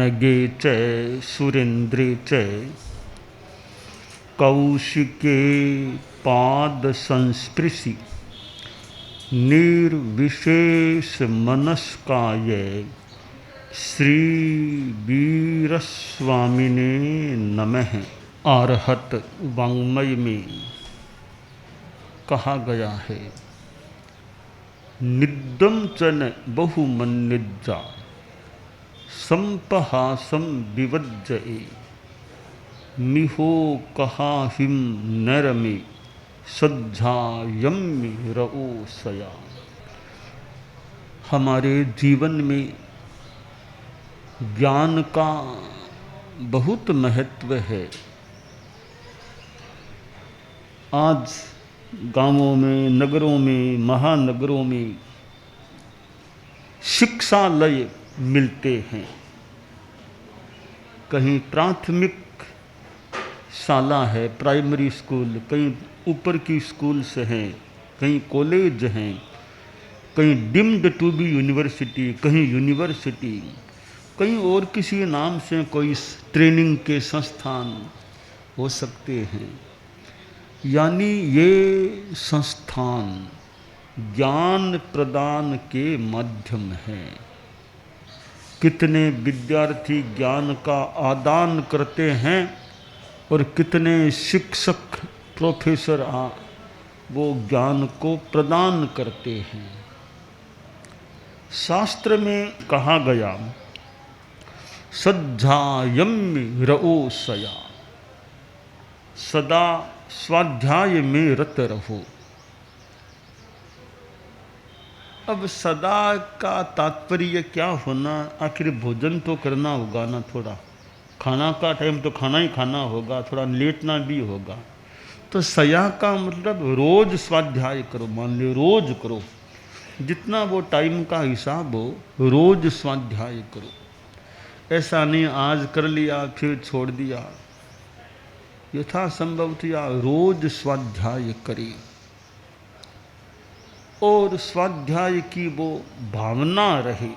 नगे च सुरेन्द्रे च कौशिके पाद संस्पृशि निर्विशेष मनस्काय श्री वीरस्वामिने नमः। आरहत वाङ्मय में कहा गया है, निद्दम चन बहुमन्निज्जा संपहासम विवज्जये मिहो कहा हिम नरमे सज्जायम्मि रओसया। हमारे जीवन में ज्ञान का बहुत महत्व है। आज गांवों में, नगरों में, महानगरों में शिक्षालय मिलते हैं। कहीं प्राथमिक शाला है, प्राइमरी स्कूल, कहीं ऊपर की स्कूल्स हैं, कहीं कॉलेज हैं, कहीं डिम्ड टू बी यूनिवर्सिटी, कहीं यूनिवर्सिटी, कहीं और किसी नाम से कोई ट्रेनिंग के संस्थान हो सकते हैं। यानी ये संस्थान ज्ञान प्रदान के माध्यम हैं। कितने विद्यार्थी ज्ञान का आदान करते हैं और कितने शिक्षक प्रोफेसर वो ज्ञान को प्रदान करते हैं। शास्त्र में कहा गया, सज्जायम्मि रओसया, सदा स्वाध्याय में रत रहो। अब सदा का तात्पर्य क्या होना? आखिर भोजन तो करना होगा ना, थोड़ा खाना का टाइम तो खाना ही खाना होगा, थोड़ा लेटना भी होगा। तो सया का मतलब रोज स्वाध्याय करो, मान लो रोज करो, जितना वो टाइम का हिसाब हो रोज स्वाध्याय करो। ऐसा नहीं आज कर लिया फिर छोड़ दिया, यथासंभव रोज स्वाध्याय करें। और स्वाध्याय की वो भावना रहे।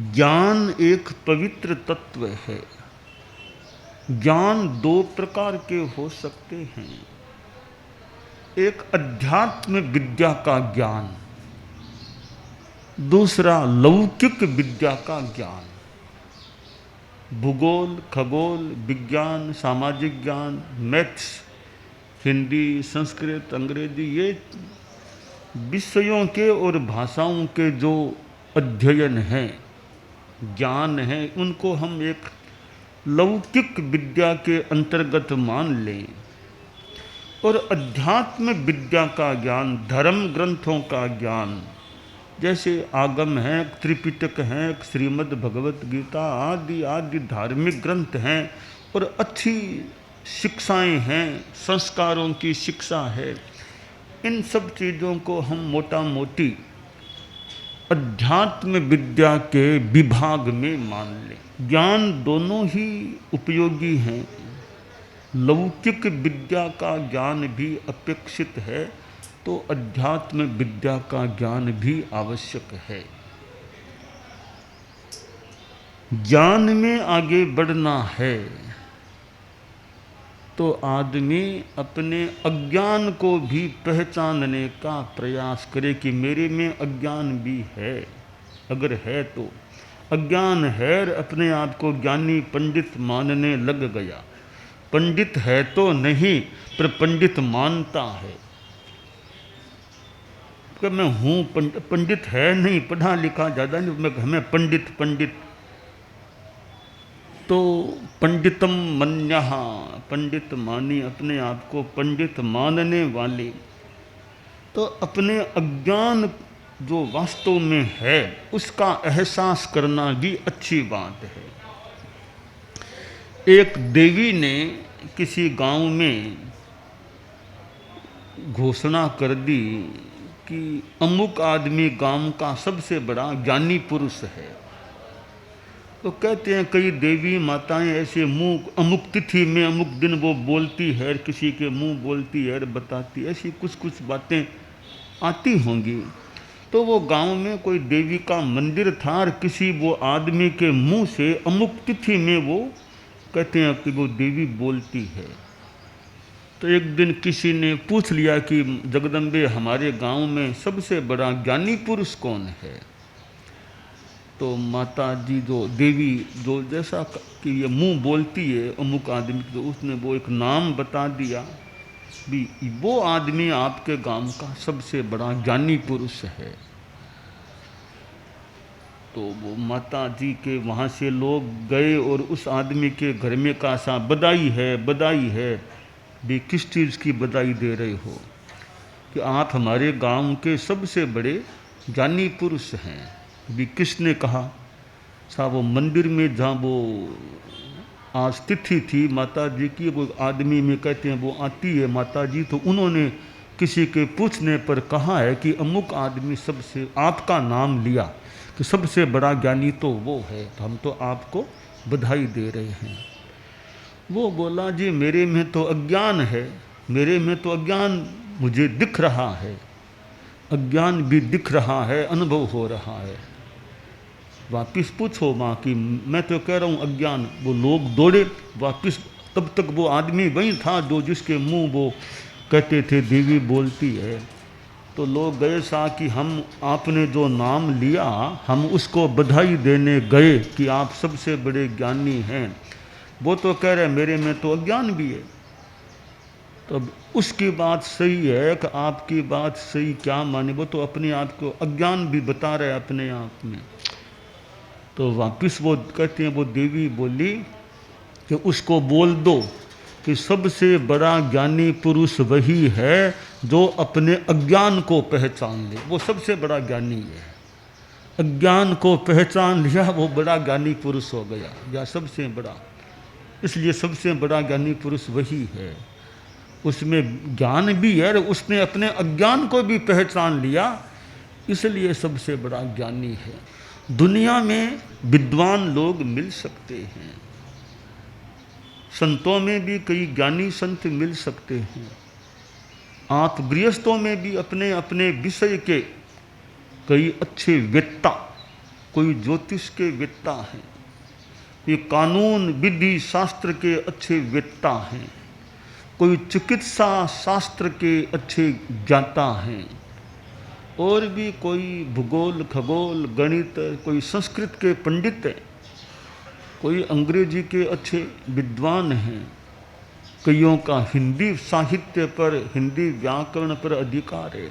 ज्ञान एक पवित्र तत्व है। ज्ञान दो प्रकार के हो सकते हैं, एक अध्यात्म विद्या का ज्ञान, दूसरा लौकिक विद्या का ज्ञान। भूगोल, खगोल, विज्ञान, सामाजिक ज्ञान, मैथ्स, हिंदी, संस्कृत, अंग्रेजी, ये विषयों के और भाषाओं के जो अध्ययन हैं, ज्ञान हैं, उनको हम एक लौकिक विद्या के अंतर्गत मान लें। और अध्यात्म विद्या का ज्ञान, धर्म ग्रंथों का ज्ञान, जैसे आगम हैं, त्रिपिटक हैं, श्रीमद् भगवत गीता आदि आदि धार्मिक ग्रंथ हैं और अच्छी शिक्षाएं हैं, संस्कारों की शिक्षा है। इन सब चीज़ों को हम मोटा मोटी अध्यात्म विद्या के विभाग में मान लें। ज्ञान दोनों ही उपयोगी हैं। लौकिक विद्या का ज्ञान भी अपेक्षित है, तो अध्यात्म विद्या का ज्ञान भी आवश्यक है। ज्ञान में आगे बढ़ना है तो आदमी अपने अज्ञान को भी पहचानने का प्रयास करे कि मेरे में अज्ञान भी है। अगर है तो अज्ञान है, अपने आप को ज्ञानी पंडित मानने लग गया। पंडित है तो नहीं, पर पंडित मानता है कि मैं हूँ पंडित है नहीं, पढ़ा लिखा ज़्यादा नहीं, मैं हमें पंडित पंडित। तो पंडितम मन्यः, पंडित मानी, अपने आप को पंडित मानने वाले। तो अपने अज्ञान जो वास्तव में है उसका एहसास करना भी अच्छी बात है। एक देवी ने किसी गांव में घोषणा कर दी कि अमुक आदमी गांव का सबसे बड़ा ज्ञानी पुरुष है। तो कहते हैं कई देवी माताएं ऐसे मुंह अमुक तिथि में अमुक दिन वो बोलती है, किसी के मुंह बोलती है, बताती, ऐसी कुछ कुछ बातें आती होंगी। तो वो गांव में कोई देवी का मंदिर था और किसी वो आदमी के मुंह से अमुक तिथि में वो कहते हैं कि वो देवी बोलती है। तो एक दिन किसी ने पूछ लिया कि जगदम्बे हमारे गांव में सबसे बड़ा ज्ञानी पुरुष कौन है? तो माता जी जो देवी जो जैसा कि ये मुंह बोलती है अमुक आदमी, तो उसने वो एक नाम बता दिया भी वो आदमी आपके गांव का सबसे बड़ा ज्ञानी पुरुष है। तो वो माता जी के वहाँ से लोग गए और उस आदमी के घर में कहा सा बधाई है भी किस चीज़ की बधाई दे रहे हो कि आप हमारे गांव के सबसे बड़े ज्ञानी पुरुष हैं। भी किसने कहा? सा वो मंदिर में जहाँ वो आज तिथि थी माता जी की, वो आदमी में कहते हैं वो आती है माता जी, तो उन्होंने किसी के पूछने पर कहा है कि अमुक आदमी सबसे आपका नाम लिया कि सबसे बड़ा ज्ञानी तो वो है, तो हम तो आपको बधाई दे रहे हैं। वो बोला जी मेरे में तो अज्ञान है, मेरे में तो अज्ञान मुझे दिख रहा है, अज्ञान भी दिख रहा है, अनुभव हो रहा है। वापिस पूछो माँ कि मैं तो कह रहा हूँ अज्ञान। वो लोग दौड़े वापिस, तब तक वो आदमी वहीं था जो जिसके मुंह वो कहते थे देवी बोलती है। तो लोग गए सा कि हम आपने जो नाम लिया हम उसको बधाई देने गए कि आप सबसे बड़े ज्ञानी हैं। वो तो कह रहे मेरे में तो अज्ञान भी है। तो उसकी बात सही है कि आपकी बात सही क्या माने, वो तो अपने आप को अज्ञान भी बता रहे अपने आप में। तो वापिस वो कहते हैं वो देवी बोली कि उसको बोल दो कि सबसे बड़ा ज्ञानी पुरुष वही है जो अपने अज्ञान को पहचान ले, वो सबसे बड़ा ज्ञानी है। अज्ञान को पहचान लिया वो बड़ा ज्ञानी पुरुष हो गया, या सबसे बड़ा। इसलिए सबसे बड़ा ज्ञानी पुरुष वही है, उसमें ज्ञान भी है, उसने अपने अज्ञान को भी पहचान लिया, इसलिए सबसे बड़ा ज्ञानी है। दुनिया में विद्वान लोग मिल सकते हैं, संतों में भी कई ज्ञानी संत मिल सकते हैं, आप गृहस्थों में भी अपने अपने विषय के कई अच्छे वेत्ता, कोई ज्योतिष के वेत्ता हैं, ये कानून विधि शास्त्र के अच्छे वेत्ता हैं, कोई चिकित्सा शास्त्र के अच्छे ज्ञाता हैं, और भी कोई भूगोल खगोल गणित, कोई संस्कृत के पंडित हैं, कोई अंग्रेजी के अच्छे विद्वान हैं, कईयों का हिंदी साहित्य पर हिंदी व्याकरण पर अधिकार है,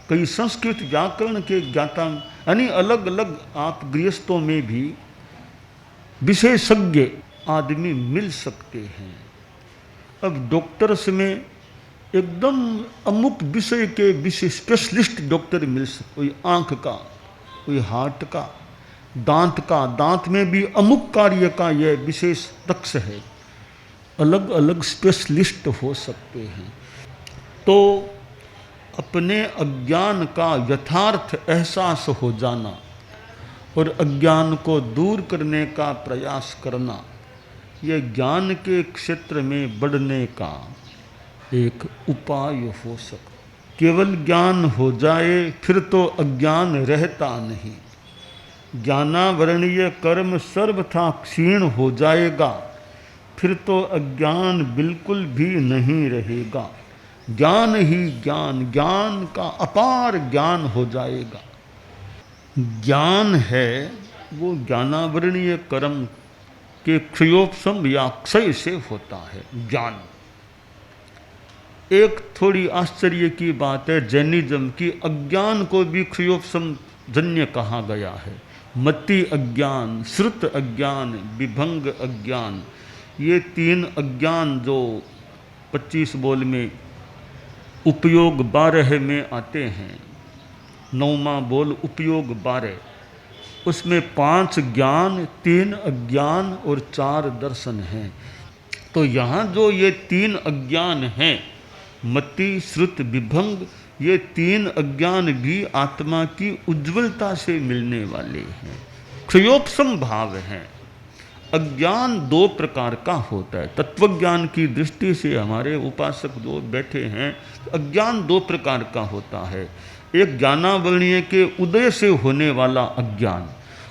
कई संस्कृत व्याकरण के ज्ञाता, यानी अलग अलग आप गृहस्थों में भी विशेषज्ञ आदमी मिल सकते हैं। अब डॉक्टर्स में एकदम अमुक विषय के विशेष स्पेशलिस्ट डॉक्टर मिल सकते, कोई आँख का, कोई हार्ट का, दांत का, दांत में भी अमुक कार्य का यह विशेष दक्ष है, अलग अलग स्पेशलिस्ट हो सकते हैं। तो अपने अज्ञान का यथार्थ एहसास हो जाना और अज्ञान को दूर करने का प्रयास करना, यह ज्ञान के क्षेत्र में बढ़ने का एक उपाय हो सकता। केवल ज्ञान हो जाए फिर तो अज्ञान रहता नहीं, ज्ञानावरणीय कर्म सर्वथा क्षीण हो जाएगा, फिर तो अज्ञान बिल्कुल भी नहीं रहेगा। ज्ञान ही ज्ञान, ज्ञान का अपार ज्ञान हो जाएगा। ज्ञान है वो ज्ञानावरणीय कर्म के क्षयोपशम या क्षय से होता है ज्ञान। एक थोड़ी आश्चर्य की बात है जैनिज्म की, अज्ञान को भी क्षयोपशम जन्य कहा गया है। मति अज्ञान, श्रुत अज्ञान, विभंग अज्ञान, ये तीन अज्ञान जो 25 बोल में उपयोग 12 में आते हैं, 9वां बोल उपयोग 12, उसमें 5 ज्ञान, 3 अज्ञान और 4 दर्शन हैं। तो यहाँ जो ये 3 अज्ञान हैं, मति श्रुत विभंग, ये 3 अज्ञान भी आत्मा की उज्ज्वलता से मिलने वाले हैं, क्षयोपशम भाव हैं। अज्ञान 2 प्रकार का होता है। तत्वज्ञान की दृष्टि से हमारे उपासक जो बैठे हैं, अज्ञान 2 प्रकार का होता है। एक ज्ञानावरणीय के उदय से होने वाला अज्ञान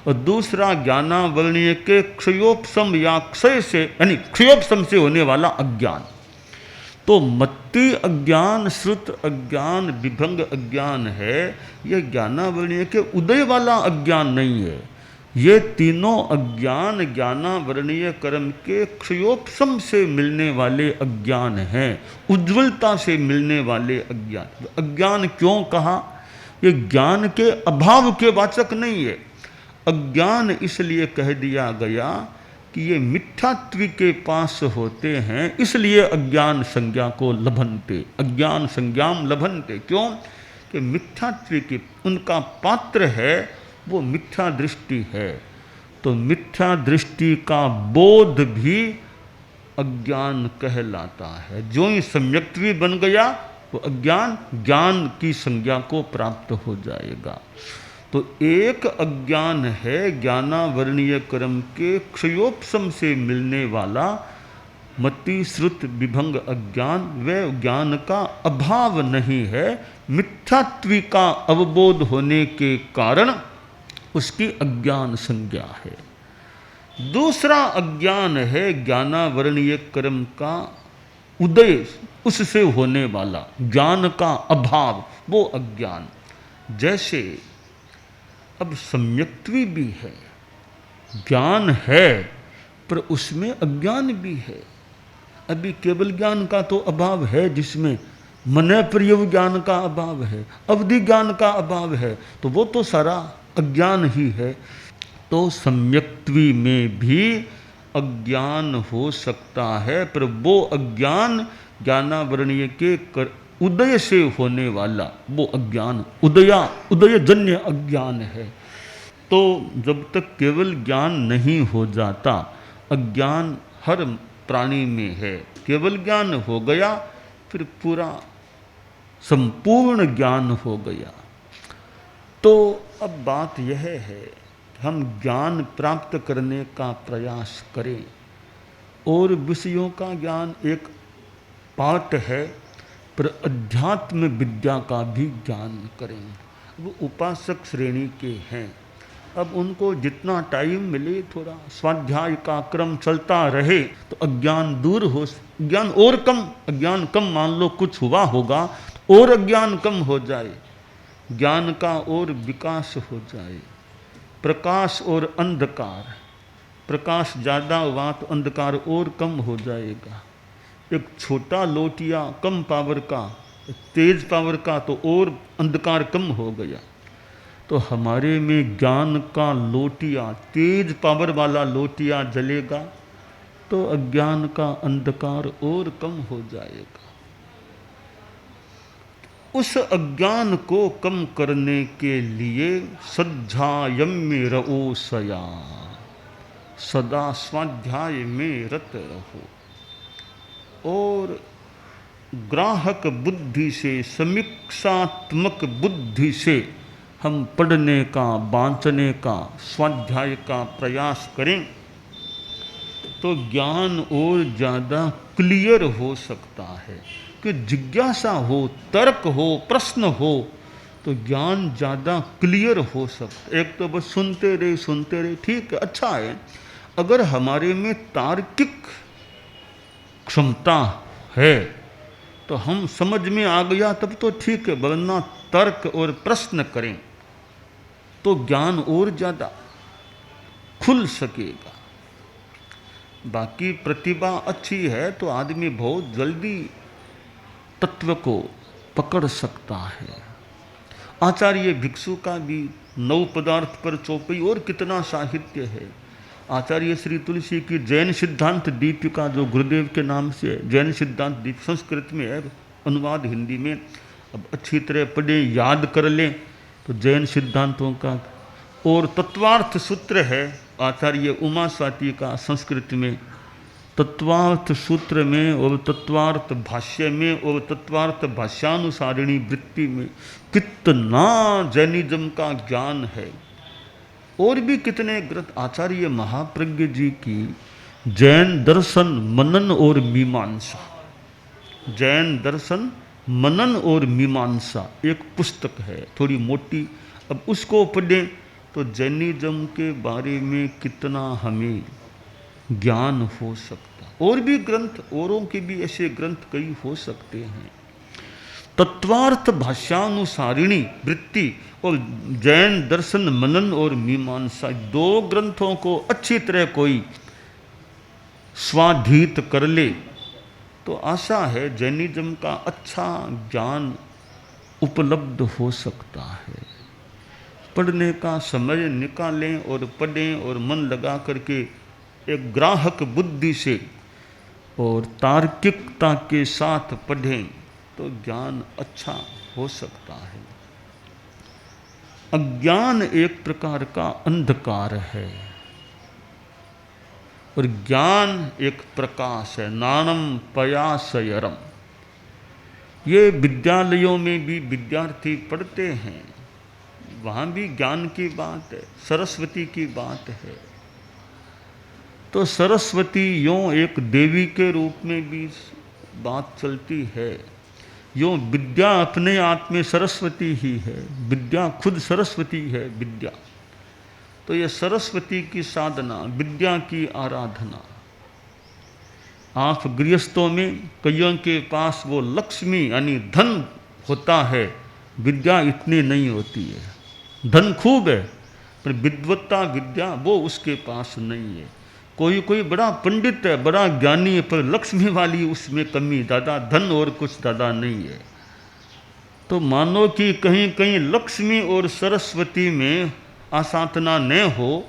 और दूसरा ज्ञानावरणीय के क्षयोपशम या क्षय से यानी क्षयोपशम से होने वाला अज्ञान। तो मत्ती अज्ञान, श्रुत अज्ञान, विभंग अज्ञान है, यह ज्ञानावरणीय के उदय वाला अज्ञान नहीं है। ये तीनों अज्ञान ज्ञानावरणीय कर्म के क्षयोपशम से मिलने वाले अज्ञान हैं, उज्ज्वलता से मिलने वाले अज्ञान। अज्ञान क्यों कहा? ये ज्ञान के अभाव के वाचक नहीं है। अज्ञान इसलिए कह दिया गया कि ये मिथ्यात्व के पास होते हैं, इसलिए अज्ञान संज्ञा को लभन्ते, अज्ञान संज्ञाम लभन्ते। क्यों? कि मिथ्यात्व की उनका पात्र है वो मिथ्या दृष्टि है। तो मिथ्या दृष्टि का बोध भी अज्ञान कहलाता है। जो ही सम्यक्त्वी बन गया वो अज्ञान ज्ञान की संज्ञा को प्राप्त हो जाएगा। तो एक अज्ञान है ज्ञानावरणीय कर्म के क्षयोपशम से मिलने वाला मति श्रुत विभंग अज्ञान। वह ज्ञान का अभाव नहीं है, मिथ्यात्व का अवबोध होने के कारण उसकी अज्ञान संज्ञा है। दूसरा अज्ञान है ज्ञानावरणीय कर्म का उदय, उससे होने वाला ज्ञान का अभाव, वो अज्ञान। जैसे अब सम्यक्त्वी भी है, ज्ञान है, पर उसमें अज्ञान भी है। अभी केवल ज्ञान का तो अभाव है, जिसमें मन प्रयोग ज्ञान का अभाव है, अवधि ज्ञान का अभाव है, तो वो तो सारा अज्ञान ही है। तो सम्यक्त्वी में भी अज्ञान हो सकता है, पर वो अज्ञान ज्ञानावरणीय के उदय से होने वाला वो अज्ञान उदयजन्य अज्ञान है। तो जब तक केवल ज्ञान नहीं हो जाता, अज्ञान हर प्राणी में है। केवल ज्ञान हो गया फिर पूरा संपूर्ण ज्ञान हो गया। तो अब बात यह है हम ज्ञान प्राप्त करने का प्रयास करें, और विषयों का ज्ञान एक पार्ट है, पर अध्यात्म विद्या का भी ज्ञान करें। वो उपासक श्रेणी के हैं, अब उनको जितना टाइम मिले थोड़ा स्वाध्याय का क्रम चलता रहे तो अज्ञान दूर हो। ज्ञान और कम, अज्ञान कम मान लो कुछ हुआ होगा तो और अज्ञान कम हो जाए, ज्ञान का और विकास हो जाए। प्रकाश और अंधकार, प्रकाश ज़्यादा हुआ तो अंधकार और कम हो जाएगा। एक छोटा लोटिया कम पावर का, तेज पावर का, तो और अंधकार कम हो गया। तो हमारे में ज्ञान का लोटिया, तेज पावर वाला लोटिया जलेगा तो अज्ञान का अंधकार और कम हो जाएगा। उस अज्ञान को कम करने के लिए सज्जायम्य रहो सया, सदा स्वाध्याय में रत रहो, और ग्राहक बुद्धि से, समीक्षात्मक बुद्धि से हम पढ़ने का, बांचने का, स्वाध्याय का प्रयास करें तो ज्ञान और ज़्यादा क्लियर हो सकता है। कि जिज्ञासा हो, तर्क हो, प्रश्न हो तो ज्ञान ज़्यादा क्लियर हो सकता है। एक तो बस सुनते रहे, ठीक है, अच्छा है। अगर हमारे में तार्किक क्षमता है तो हम समझ में आ गया तब तो ठीक है, वरना तर्क और प्रश्न करें तो ज्ञान और ज़्यादा खुल सकेगा। बाकी प्रतिभा अच्छी है तो आदमी बहुत जल्दी तत्व को पकड़ सकता है। आचार्य भिक्षु का भी 9 पदार्थ पर चौपाई और कितना साहित्य है। आचार्य श्री तुलसी की जैन सिद्धांत दीपिका, जो गुरुदेव के नाम से जैन सिद्धांत दीप, संस्कृत में है, अनुवाद हिंदी में। अब अच्छी तरह पढ़ें, याद कर लें तो जैन सिद्धांतों का। और तत्वार्थ सूत्र है आचार्य उमा स्वाति का, संस्कृत में। तत्वार्थ सूत्र में और तत्वार्थ भाष्य में और तत्वार्थ भाष्यानुसारिणी वृत्ति में कितना जैनिज्म का ज्ञान है। और भी कितने ग्रंथ। आचार्य महाप्रज्ञ जी की जैन दर्शन मनन और मीमांसा, जैन दर्शन मनन और मीमांसा एक पुस्तक है, थोड़ी मोटी। अब उसको पढ़ें तो जैनिज्म के बारे में कितना हमें ज्ञान हो सकता। और भी ग्रंथ, औरों के भी ऐसे ग्रंथ कई हो सकते हैं। तत्वार्थ भाष्यानुसारिणी वृत्ति और जैन दर्शन मनन और मीमांसा, दो ग्रंथों को अच्छी तरह कोई स्वाधीत कर ले तो आशा है जैनिज्म का अच्छा ज्ञान उपलब्ध हो सकता है। पढ़ने का समय निकालें और पढ़ें और मन लगा करके एक ग्राहक बुद्धि से और तार्किकता के साथ पढ़ें तो ज्ञान अच्छा हो सकता है। अज्ञान एक प्रकार का अंधकार है और ज्ञान एक प्रकाश है। नानम पयासयरम, ये विद्यालयों में भी विद्यार्थी पढ़ते हैं, वहाँ भी ज्ञान की बात है, सरस्वती की बात है। तो सरस्वती यों एक देवी के रूप में भी बात चलती है, यों विद्या अपने आप में सरस्वती ही है, विद्या खुद सरस्वती है विद्या। तो ये सरस्वती की साधना, विद्या की आराधना। आप गृहस्थों में कईयों के पास वो लक्ष्मी यानी धन होता है, विद्या इतनी नहीं होती है। धन खूब है पर विद्वत्ता विद्या वो उसके पास नहीं है। कोई कोई बड़ा पंडित है, बड़ा ज्ञानी है, पर लक्ष्मी वाली उसमें कमी, ज़्यादा धन और कुछ ज़्यादा नहीं है। तो मानो कि कहीं कहीं लक्ष्मी और सरस्वती में आसाधना न हो,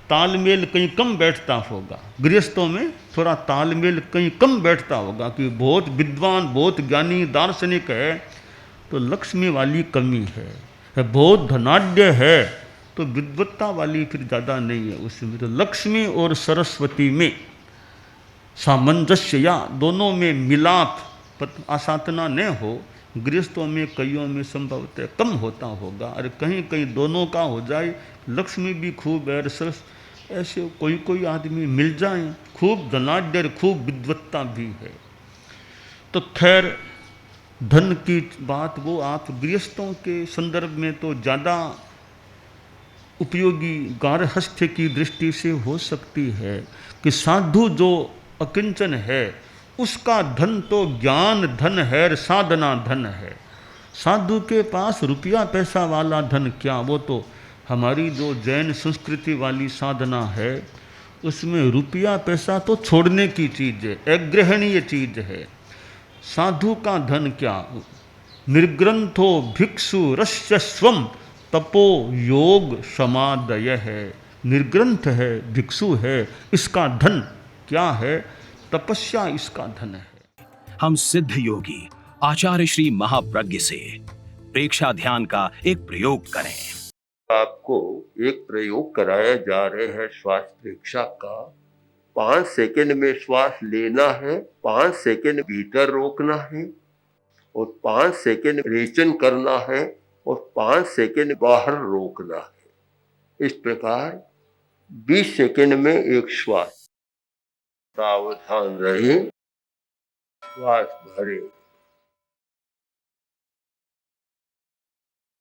तालमेल कहीं कम बैठता होगा। गृहस्थों में थोड़ा तालमेल कहीं कम बैठता होगा कि बहुत विद्वान, बहुत ज्ञानी, दार्शनिक है तो लक्ष्मी वाली कमी है। बहुत धनाढ्य है तो विद्वत्ता वाली फिर ज़्यादा नहीं है उसमें। तो लक्ष्मी और सरस्वती में सामंजस्य या दोनों में मिलाप आसाधना न हो, गृहस्थों में कईयों में संभवतः कम होता होगा। और कहीं कहीं दोनों का हो जाए, लक्ष्मी भी खूब है, सरस ऐसे कोई कोई आदमी मिल जाए, खूब धनाढ्य, खूब विद्वत्ता भी है। तो खैर धन की बात वो आप गृहस्थों के संदर्भ में तो ज़्यादा उपयोगी गारहस्थ्य की दृष्टि से हो सकती है कि साधु जो अकिंचन है उसका धन तो ज्ञान धन है, साधना धन है। साधु के पास रुपया पैसा वाला धन क्या, वो तो हमारी जो जैन संस्कृति वाली साधना है उसमें रुपया पैसा तो छोड़ने की चीज़ है, अग्रहणीय चीज़ है। साधु का धन क्या, निर्ग्रंथो भिक्षु रस्य स्वम तपो योग समादय है। निर्ग्रंथ है, भिक्षु है, इसका धन क्या है, तपस्या इसका धन है। हम सिद्ध योगी आचार्य श्री महाप्रज्ञ से प्रेक्षा ध्यान का एक प्रयोग करें। आपको एक प्रयोग कराया जा रहे हैं श्वास प्रेक्षा का। 5 सेकंड में श्वास लेना है, 5 सेकंड भीतर रोकना है और 5 सेकंड रेचन करना है और 5 सेकंड बाहर रोकना है। इस प्रकार 20 सेकंड में एक श्वास। सावधान रहे, श्वास भरे,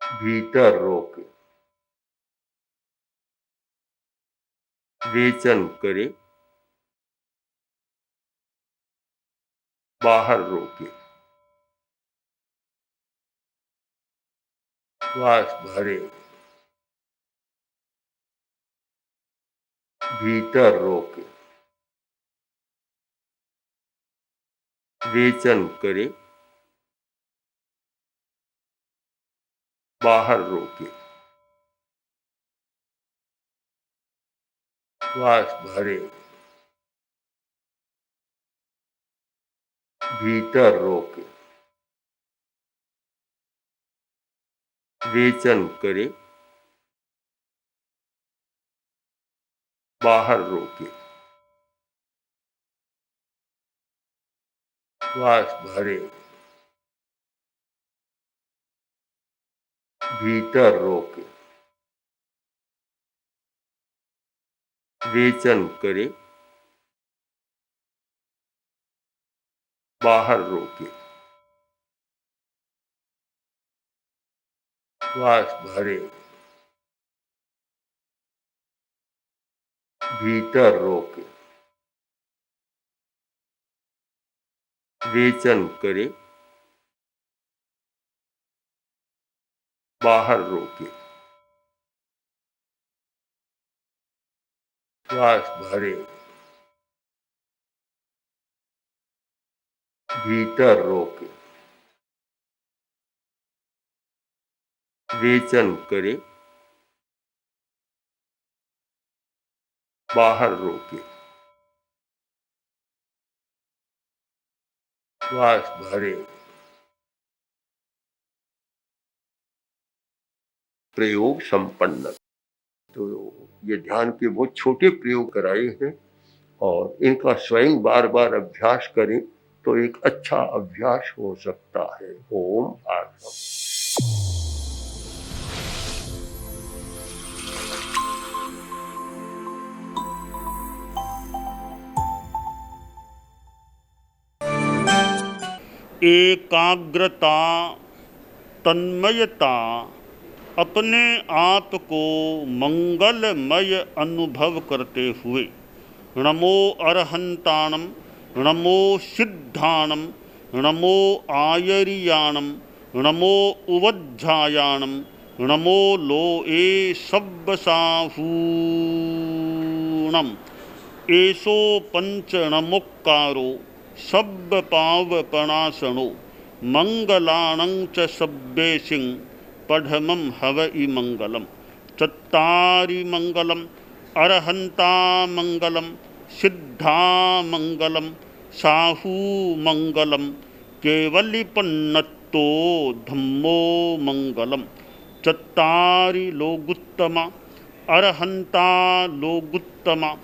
भीतर रोके, रेचन करे, बाहर रोके। श्वास भरे, भीतर रोके, रेचन करे, बाहर रोके। श्वास भरे, भीतर रोके, रेचन करे, बाहर रोके। श्वास भरे, भीतर रोके, रेचन करे, बाहर रोके। श्वास भरे, भीतर रोके, रेचन करे, बाहर रोके। श्वास भरे, भीतर रोके, रेचन करे, बाहर रोके। श्वास भरे। प्रयोग संपन्न। तो ये ध्यान के बहुत छोटे प्रयोग कराए हैं और इनका स्वयं बार बार अभ्यास करें तो एक अच्छा अभ्यास हो सकता है। ओम आत्मा। एकाग्रता, तन्मयता, अपने आप को मंगलमय अनुभव करते हुए नमो अरहंताणम, नमो सिद्धाणम, नमो आयरियाणम, नमो उवज्झायाणम, नमो लोए सब्बसाहूणम, एसो पंचणमुक्कारो सब्ब पावपणासनो, मंगलाणं च सब्बेसिं पढ़मं हवइ मंगलम। चत्तारि मंगलम, अरहंता मंगलम, सिद्धा मंगलम, साहू मंगलम, केवलिपन्नत्तो धम्मो मंगलम। चत्तारि लोगुत्तमा, अरहंता लोगुत्तमा,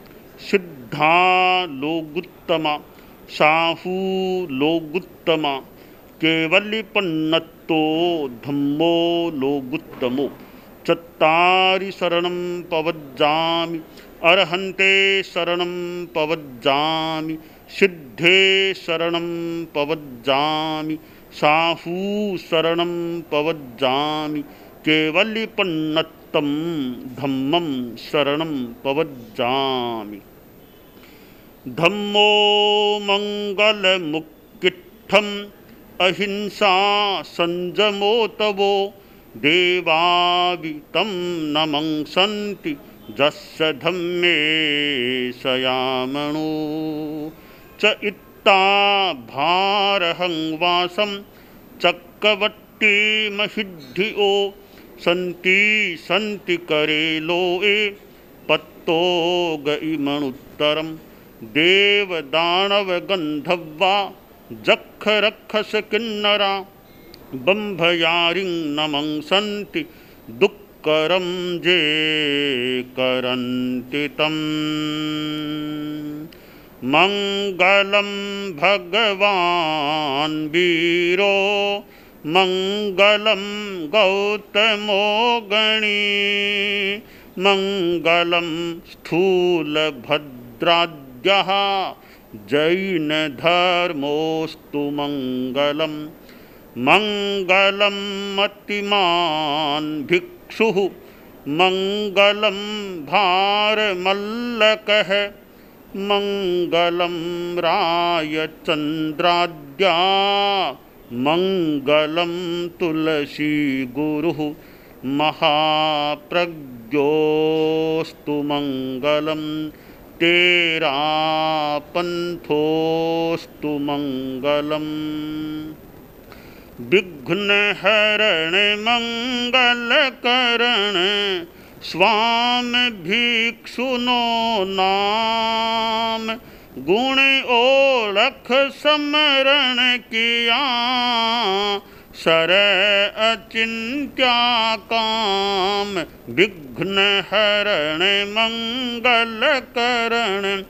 सिद्धा लोगुत्तमा, साहू लोगुत्तमा, केवलिपन्नत्तो धम्मो लोगुत्तमो। चत्तारि शरणं पवज्जामि, अरहन्ते शरणं पवज्जामि, सिद्धे शरणं पवज्जामि, साहू शरणं पवज्जामि, केवलिपन्नत्तं धम्मं शरणं पवज्जामि। धम्मो मंगलमुक्किट्ठम्, अहिंसा संजमो तवो, देवावितं नमंसन्ति जस्य धम्मे सयामणो। च इत्ता भारहं वासं चक्रवट्टिमहिद्धियो, सन्ति सन्ति करे लोए पत्तो गइमणुत्तरम्। देव दानव गंधर्वा जख रक्षस किन्नरा, बंभयारिं नमंसन्ति दुक्करं जे करन्ति तम्। मंगलं भगवान् वीरो, मंगलं गौतमो गणी, मंगलं स्थूलभद्राद्यः जैनधर्मोऽस्तु मंगलम्। मंगलं मतिमान् भिक्षुः, मंगलं भारमल्लकः, मंगलं रायचन्द्राद्या, मंगलं तुलसी गुरुः, महाप्रज्ञोऽस्तु मंगलम्। तेरा पंथोऽस्तु मंगलम्। विघ्नहरण मंगलकरण, स्वामी भिक्षुनो नाम, गुण ओळख समरण किया, सर अचिंत्या काम। विघ्नहरण मंगलकरण,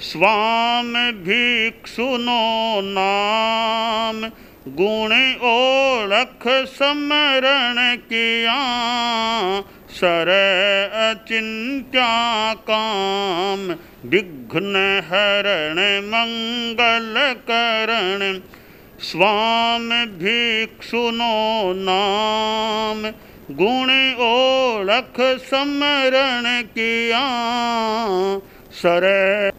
स्वामी भिक्षुनो नाम, गुण ओळख समरण किया, सर अचिंत्या काम। विघ्नहरण मंगलकरण, स्वामी भिक्षुनो नाम, गुण ओळख समरण किया, सर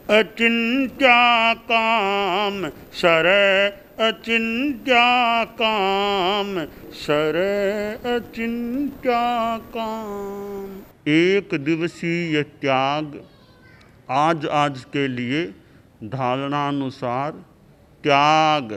अचिंत्या काम, सर अचिंत्या काम, सर अचिंत्या काम। एक दिवसीय त्याग आज के लिए धारणानुसार त्याग